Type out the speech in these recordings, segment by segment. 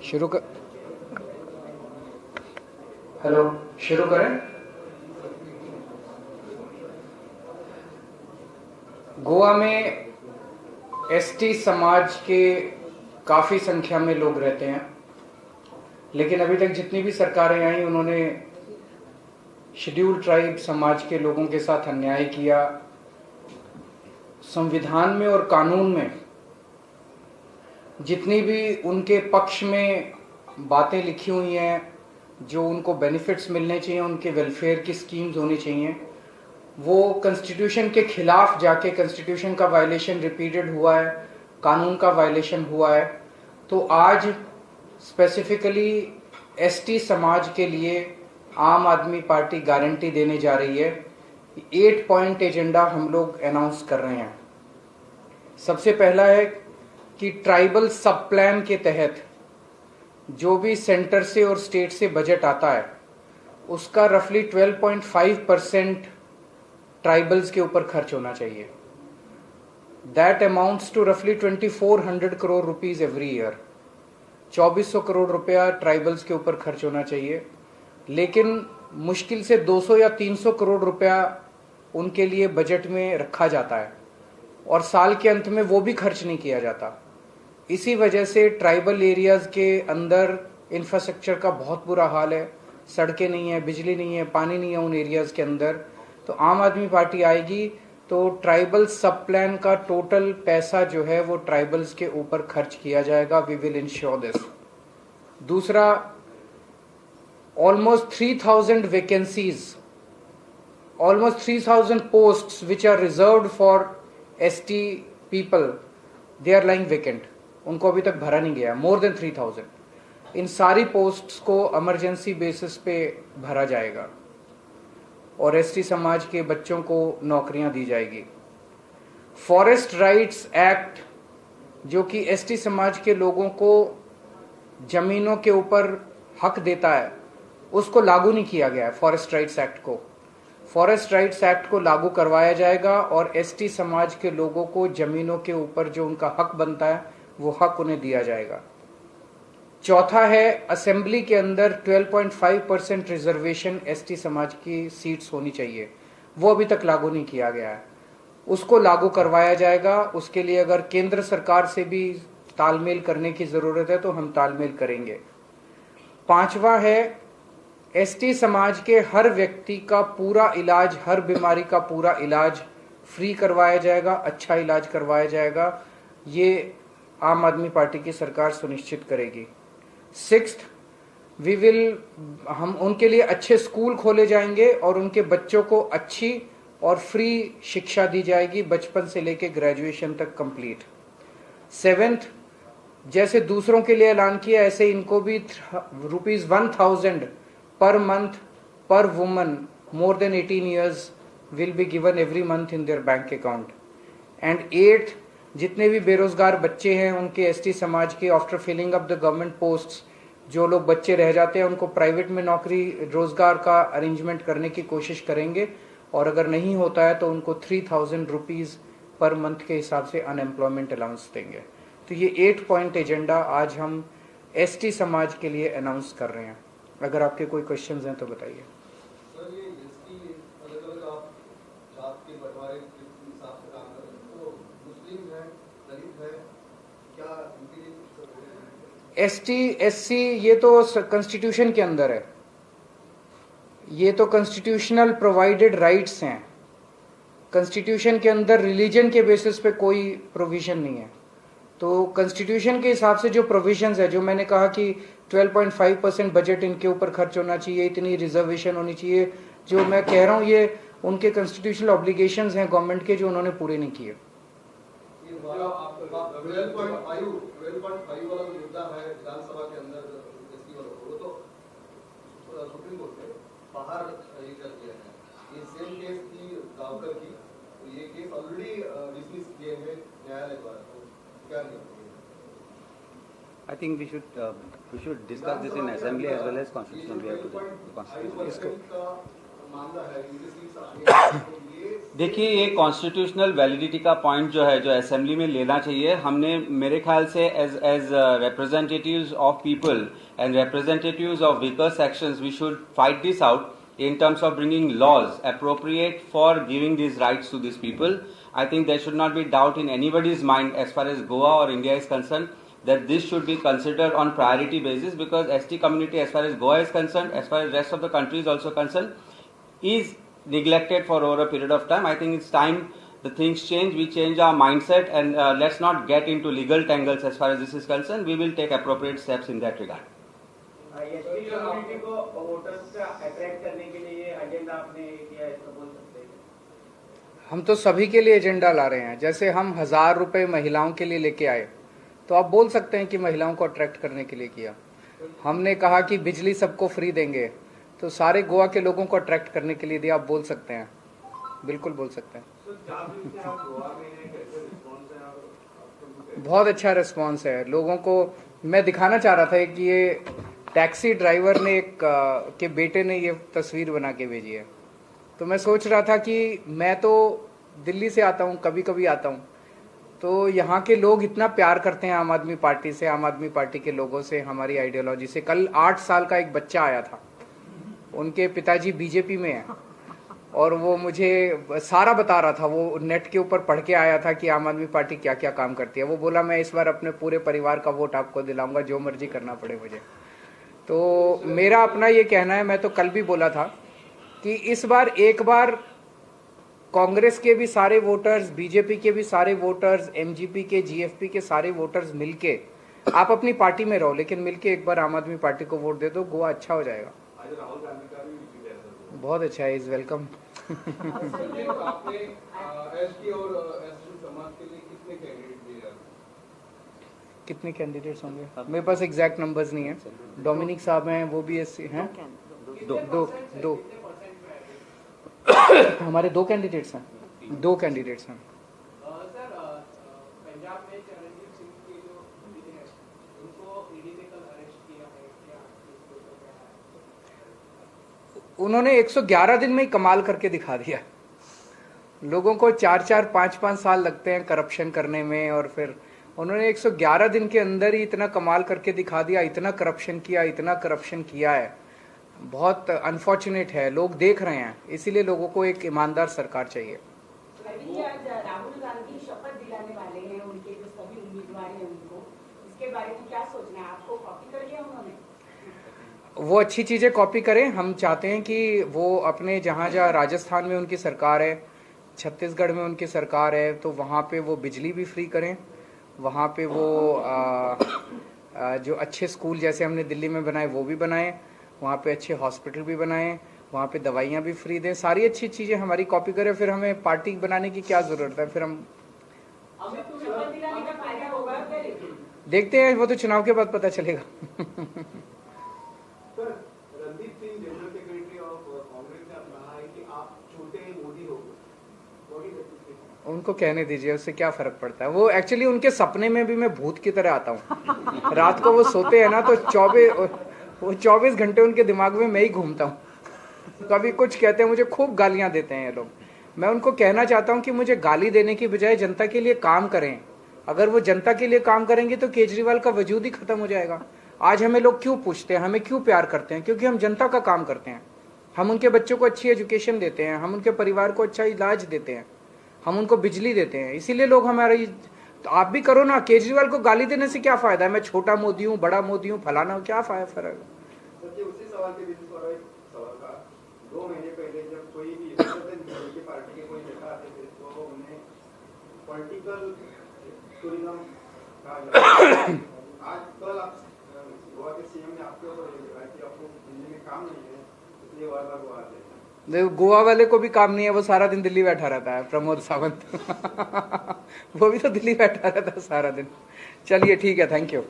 शुरू कर हेलो, शुरू करें। गोवा में एसटी समाज के काफ़ी संख्या में लोग रहते हैं, लेकिन अभी तक जितनी भी सरकारें आई उन्होंने शेड्यूल्ड ट्राइब समाज के लोगों के साथ अन्याय किया। संविधान में और कानून में जितनी भी उनके पक्ष में बातें लिखी हुई हैं, जो उनको बेनिफिट्स मिलने चाहिए, उनके वेलफेयर की स्कीम्स होनी चाहिए, वो कॉन्स्टिट्यूशन के खिलाफ जाके कॉन्स्टिट्यूशन का वायलेशन रिपीटेड हुआ है, कानून का वायलेशन हुआ है। तो आज स्पेसिफिकली एसटी समाज के लिए आम आदमी पार्टी गारंटी देने जा रही है। 8 पॉइंट एजेंडा हम लोग अनाउंस कर रहे हैं। सबसे पहला है कि ट्राइबल सब प्लान के तहत जो भी सेंटर से और स्टेट से बजट आता है उसका रफली 12.5% ट्राइबल्स के ऊपर खर्च होना चाहिए। दैट अमाउंट्स टू रफली 2400 crore rupees every year. 2400 crore रुपया ट्राइबल्स के ऊपर खर्च होना चाहिए, लेकिन मुश्किल से 200 या 300 करोड़ रुपया उनके लिए बजट में रखा जाता है और साल के अंत में वो भी खर्च नहीं किया जाता। इसी वजह से ट्राइबल एरियाज के अंदर इंफ्रास्ट्रक्चर का बहुत बुरा हाल है। सड़कें नहीं है, बिजली नहीं है, पानी नहीं है उन एरियाज के अंदर। तो आम आदमी पार्टी आएगी तो ट्राइबल सब प्लान का टोटल पैसा जो है वो ट्राइबल्स के ऊपर खर्च किया जाएगा। We will ensure this. दूसरा, almost 3000 vacancies, almost 3000 posts which are reserved for ST people, they are lying vacant. उनको अभी तक भरा नहीं गया, मोर देन 3000। इन सारी पोस्ट्स को इमरजेंसी बेसिस पे भरा जाएगा और एसटी समाज के बच्चों को नौकरियां दी जाएगी। फॉरेस्ट राइट्स एक्ट, जो कि एसटी समाज के लोगों को जमीनों के ऊपर हक देता है, उसको लागू नहीं किया गया है। फॉरेस्ट राइट्स एक्ट को लागू करवाया जाएगा और एसटी समाज के लोगों को जमीनों के ऊपर जो उनका हक बनता है वो हक उन्हें दिया जाएगा। चौथा है, असेंबली के अंदर 12.5% रिजर्वेशन एसटी समाज की सीट्स होनी चाहिए। वो अभी तक लागू नहीं किया गया है, उसको लागू करवाया जाएगा। उसके लिए अगर केंद्र सरकार से भी तालमेल करने की जरूरत है तो हम तालमेल करेंगे। पांचवा है, एसटी समाज के हर व्यक्ति का पूरा इलाज, हर बीमारी का पूरा इलाज फ्री करवाया जाएगा, अच्छा इलाज करवाया जाएगा। ये आम आदमी पार्टी की सरकार सुनिश्चित करेगी। सिक्स्थ, हम उनके लिए अच्छे स्कूल खोले जाएंगे और उनके बच्चों को अच्छी और फ्री शिक्षा दी जाएगी, बचपन से लेकर ग्रेजुएशन तक कंप्लीट। सेवेंथ, जैसे दूसरों के लिए ऐलान किया ऐसे इनको भी ₹1000 per month per woman more than 18 years will be given every month in their bank account. And 8th, जितने भी बेरोजगार बच्चे हैं उनके एसटी समाज के after filling up the government posts, जो लोग बच्चे रह जाते हैं उनको प्राइवेट में नौकरी रोजगार का अरेंजमेंट करने की कोशिश करेंगे और अगर नहीं होता है तो उनको 3000 रुपीज पर मंथ के हिसाब से अनएम्प्लॉयमेंट अलाउंस देंगे। तो ये 8 पॉइंट एजेंडा आज हम एसटी समाज के लिए अनाउंस कर रहे हैं। अगर आपके कोई क्वेश्चंस हैं तो बताइए। सर, ये एसटी अलग-अलग आप जात के बंटवारे के हिसाब से काम कर रहे हैं, तो मुस्लिम है, दलित है, क्या इनके लिए कुछ एसटी एससी ये तो कॉन्स्टिट्यूशन के अंदर है, ये तो कॉन्स्टिट्यूशनल प्रोवाइडेड राइट्स हैं। कॉन्स्टिट्यूशन के अंदर रिलीजन के बेसिस पे कोई प्रोविजन नहीं है। तो कॉन्स्टिट्यूशन के हिसाब से जो प्रोविजंस है, जो मैंने कहा कि 12.5% बजट इनके ऊपर खर्च होना चाहिए, इतनी रिजर्वेशन होनी चाहिए, जो मैं कह रहा हूँ ये उनके कॉन्स्टिट्यूशनल ऑब्लिगेशंस हैं गवर्नमेंट के, जो उन्होंने पूरे नहीं किए। 12.5 वाला जो मुद्दा है विधानसभा के अंदर एसटी वाला, वो तो सुप्रीम कोर्ट ने बाहर ये कर दिया है। ये सेम केस थी गांवकर की, तो ये केस ऑलरेडी डिसमिस किए हैं न्यायालय द्वारा, तो क्या नहीं? I think we should discuss this in assembly as well as constitution. We have to constitution. इसका मामला है, ये देखिए, ये कॉन्स्टिट्यूशनल वैलिडिटी का पॉइंट जो है, जो असेंबली में लेना चाहिए, हमने मेरे ख्याल से as representatives of people and representatives of weaker sections we should fight this out in terms of bringing laws appropriate for giving these rights to these people. I think there should not be doubt in anybody's mind as far as Goa or India is concerned that this should be considered on priority basis, because ST community, as far as Goa is concerned, as far as rest of the country is also concerned, is neglected for over a period of time. I think it's time the things change, we change our mindset, and let's not get into legal tangles as far as this is concerned. We will take appropriate steps in that regard. ST community को voters का attract करने के लिए ये agenda आपने किया है, तो बोल सकते हैं? हम तो सभी के लिए एजेंडा ला रहे हैं। जैसे हम 1000 रुपए महिलाओं के लिए लेके आए, तो आप बोल सकते हैं कि महिलाओं को अट्रैक्ट करने के लिए किया। हमने कहा कि बिजली सबको फ्री देंगे, तो सारे गोवा के लोगों को अट्रैक्ट करने के लिए दिया। आप बोल सकते हैं, बिल्कुल बोल सकते हैं। बहुत अच्छा रिस्पॉन्स है लोगों को। मैं दिखाना चाह रहा था कि ये टैक्सी ड्राइवर ने के बेटे ने ये तस्वीर बना के भेजी है। तो मैं सोच रहा था कि मैं तो दिल्ली से आता हूँ, कभी कभी आता हूँ, तो यहाँ के लोग इतना प्यार करते हैं आम आदमी पार्टी से, आम आदमी पार्टी के लोगों से, हमारी आइडियोलॉजी से। कल 8 साल का एक बच्चा आया था, उनके पिताजी बीजेपी में हैं, और वो मुझे सारा बता रहा था। वो नेट के ऊपर पढ़ के आया था कि आम आदमी पार्टी क्या क्या काम करती है। वो बोला मैं इस बार अपने पूरे परिवार का वोट आपको दिलाऊंगा, जो मर्जी करना पड़े मुझे। तो मेरा अपना ये कहना है, मैं तो कल भी बोला था कि इस बार एक बार कांग्रेस के भी सारे वोटर्स, बीजेपी के भी सारे वोटर्स, एमजीपी के, जीएफपी के सारे वोटर्स मिलके, आप अपनी पार्टी में रहो लेकिन मिलके एक बार आम आदमी पार्टी को वोट दे दो, गोवा अच्छा हो जाएगा। बहुत अच्छा है, इज वेलकम। आपने एसटी और एससी समाज के लिए कितने कैंडिडेट दिए? कितने कैंडिडेट्स होंगे मेरे पास एग्जैक्ट नंबर्स नहीं है। डोमिनिक साहब हैं, वो भी एससी हैं। दो हमारे 2 कैंडिडेट्स हैं, 2 कैंडिडेट्स हैं। सर, पंजाब में चरणजीत सिंह के जो है उनको ईडी ने कल अरेस्ट किया है, क्या उन्होंने 111 दिन में ही कमाल करके दिखा दिया। लोगों को 4-4, 5-5 साल लगते हैं करप्शन करने में, और फिर उन्होंने 111 दिन के अंदर ही इतना कमाल करके दिखा दिया। इतना करप्शन किया है। बहुत अनफॉर्चुनेट है, लोग देख रहे हैं, इसीलिए लोगों को एक ईमानदार सरकार चाहिए। आज राहुल गांधी शपथ दिलाने वाले हैं, उनके जो सभी उम्मीदवार हैं उनको, इसके बारे में क्या सोचना है? आपको कॉपी कर लिया उन्होंने? वो अच्छी चीजें कॉपी करें। हम चाहते हैं कि वो अपने जहाँ राजस्थान में उनकी सरकार है, छत्तीसगढ़ में उनकी सरकार है, तो वहाँ पे वो बिजली भी फ्री करें। वहाँ पे वो जो अच्छे स्कूल जैसे हमने दिल्ली में बनाए वो भी बनाएं, वहाँ पे अच्छे हॉस्पिटल भी बनाएं, वहाँ पे दवाइयाँ भी फ्री दें। सारी अच्छी चीज़ें हमारी कॉपी करें, फिर हमें पार्टी बनाने की क्या ज़रूरत है। फिर हम देखते हैं, वो तो चुनाव के बाद पता चलेगा। Randeep Singh general secretary of Congress ने कहा है कि आप छोटे मोदी हो। उनको कहने दीजिए, उससे क्या फर्क पड़ता है। वो एक्चुअली उनके सपने में भी मैं भूत की तरह आता हूँ। रात को वो सोते हैं ना, तो 24 घंटे उनके दिमाग में मैं ही घूमता हूँ। कभी कुछ कहते हैं, मुझे खूब गालियां देते हैं ये लोग। मैं उनको कहना चाहता हूँ कि मुझे गाली देने की बजाय जनता के लिए काम करें। अगर वो जनता के लिए काम करेंगे तो केजरीवाल का वजूद ही खत्म हो जाएगा। आज हमें लोग क्यों पूछते हैं, हमें क्यों प्यार करते हैं? क्योंकि हम जनता का काम करते हैं। हम उनके बच्चों को अच्छी एजुकेशन देते हैं, हम उनके परिवार को अच्छा इलाज देते हैं, हम उनको बिजली देते हैं, इसीलिए लोग हमारी। तो आप भी करो ना। केजरीवाल को गाली देने से क्या फायदा है? मैं छोटा मोदी हूँ, बड़ा मोदी हूँ, फलाना हूँ, क्या फर्क है? उसी सवाल के बीच में एक सवाल था। 2 महीने पहले जब कोई भी पार्टी के कोई नेता आते थे तो उन्हें पॉलिटिकल टूरिज्म कहा जाता है। आजकल आप गोवा के सीएम ने आपके ऊपर ये लिखा कि आपको दिल्ली में काम नहीं है, इसलिए बार-बार गोवा आते हैं। गोवा वाले को भी काम नहीं है, वो सारा दिन दिल्ली बैठा रहता है। प्रमोद सावंत वो भी तो दिल्ली बैठा रहता है सारा दिन। चलिए ठीक है, थैंक यू।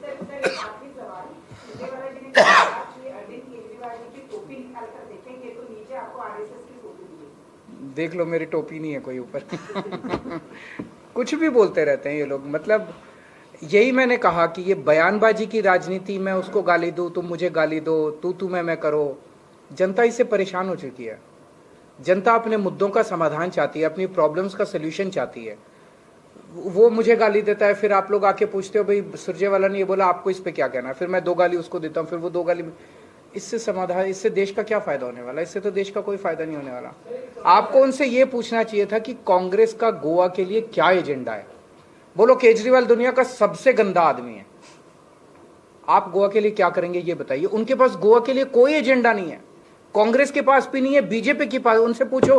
देख लो, मेरी टोपी नहीं है कोई ऊपर। कुछ भी बोलते रहते हैं ये लोग। मतलब यही मैंने कहा कि ये बयानबाजी की राजनीति, मैं उसको गाली दूं, तुम मुझे गाली दो, तू मैं करो। जनता इससे परेशान हो चुकी है। जनता अपने मुद्दों का समाधान चाहती है, अपनी प्रॉब्लम्स का सोल्यूशन चाहती है। वो मुझे गाली देता है, फिर आप लोग आके पूछते हो भाई सुरजेवाला ने ये बोला, आपको इस पे क्या कहना है, फिर मैं 2 गाली उसको देता हूँ, फिर वो 2 गाली। इससे समाधान, इससे देश का क्या फायदा होने वाला? इससे तो देश का कोई फायदा नहीं होने वाला। आपको उनसे ये पूछना चाहिए था कि कांग्रेस का गोवा के लिए क्या एजेंडा है। बोलो केजरीवाल दुनिया का सबसे गंदा आदमी है, आप गोवा के लिए क्या करेंगे ये बताइए। उनके पास गोवा के लिए कोई एजेंडा नहीं है, कांग्रेस के पास भी नहीं है, बीजेपी के पास। उनसे पूछो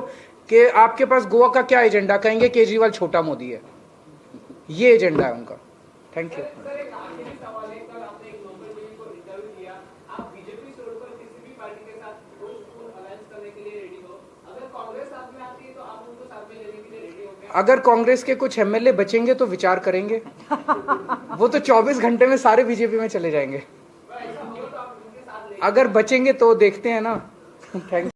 कि आपके पास गोवा का क्या एजेंडा, कहेंगे केजरीवाल छोटा मोदी है, ये एजेंडा है उनका। Thank you. सर एक आखिरी सवाल है, कल आपने एक नोबेल टीवी को इंटरव्यू दिया, आप बीजेपी छोड़ कर किसी भी पार्टी के साथ अलायंस करने के लिए रेडी हो, अगर कांग्रेस साथ में आती है तो आप उनको साथ में लेने के लिए रेडी होंगे? अगर कांग्रेस के कुछ एमएलए बचेंगे तो विचार करेंगे। वो तो 24 घंटे में सारे बीजेपी में चले जाएंगे। अगर बचेंगे तो देखते हैं ना। थैंक